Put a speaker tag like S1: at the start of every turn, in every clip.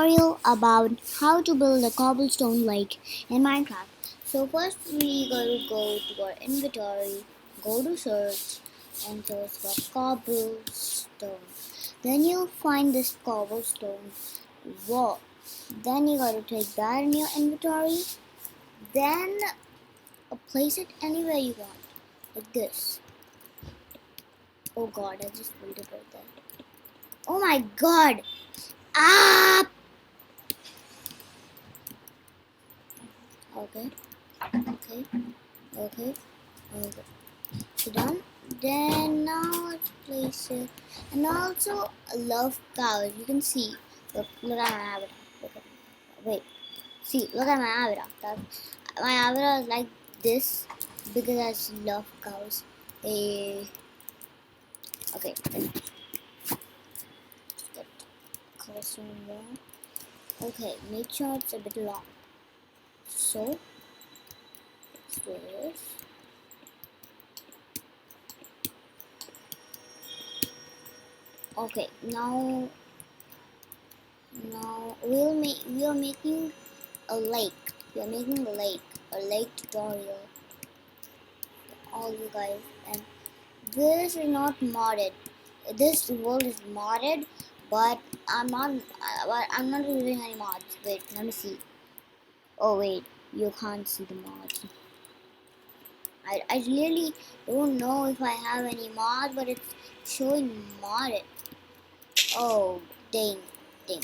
S1: tutorial about how to build a cobblestone lake in Minecraft. So first we gotta go to our inventory, go to search and search for cobblestone. Then you'll find this cobblestone wall. Then you gotta take that in your inventory. Then place it anywhere you want, like this. Oh god, I just built it right there. Oh my god! Ah! Okay. Okay, okay, okay. So done. Then now let's place it. And also, I love cows. You can see. Look at my avatar. Look at, wait. See, look at my avatar. My avatar is like this because I just love cows. Okay, let's get cobblestone more. Okay, make sure it's a bit long. So, let's do this. Okay, now we are making a lake. We are making a lake tutorial for all you guys. And this is not modded. This world is modded, but I'm not using any mods. Wait, let me see. Oh wait, you can't see the mods. I really don't know if I have any mods, but it's showing modded. Oh dang, dang.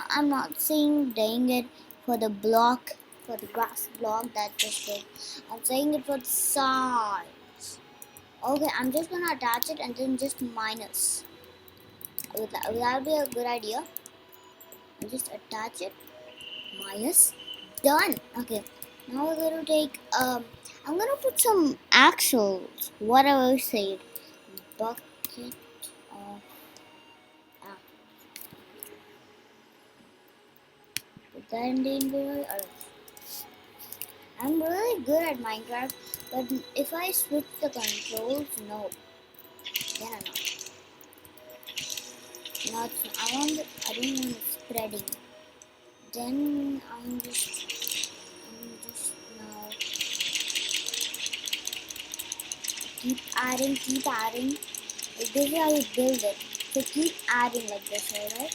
S1: I'm not saying dang it for the block, for the grass block that just did. I'm saying it for the size. Okay, I'm just gonna attach it and then just minus. Would that be a good idea? I just attach it, minus, done. Okay, now we're gonna take, I'm gonna put some axles, whatever I said, bucket of put that in the inventory. I'm really good at Minecraft, but if I switch the controls, no, then I'm not. I don't want it spreading. Then I'm just now keep adding. This is how you build it. So keep adding like this, alright?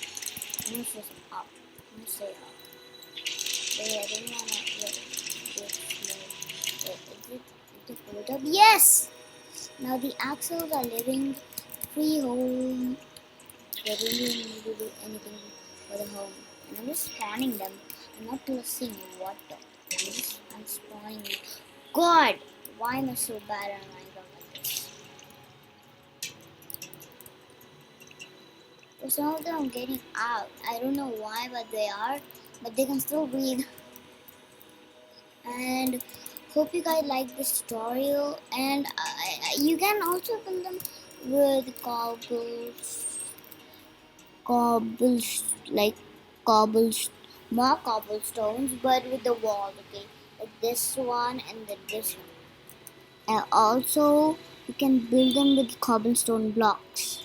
S1: I'm gonna say some up. I'm gonna say up. Wait, I don't wanna wait, is it built up? Yes! Now the axles are living free home. They really need to do anything for the home. And I'm just spawning them. I'm not placing water. I'm spawning them. God! Why am I so bad at Minecraft like this? So some of them are getting out. I don't know why, but they are. But they can still breathe. And hope you guys like this tutorial. And you can also build them with like cobbles, more cobblestones, but with the wall. Okay, like this one and then this one. And also you can build them with cobblestone blocks,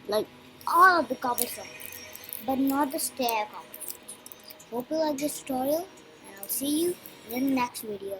S1: like all of the cobblestone, but not the stair cobblestone. Hope you like this tutorial, and I'll see you in the next video.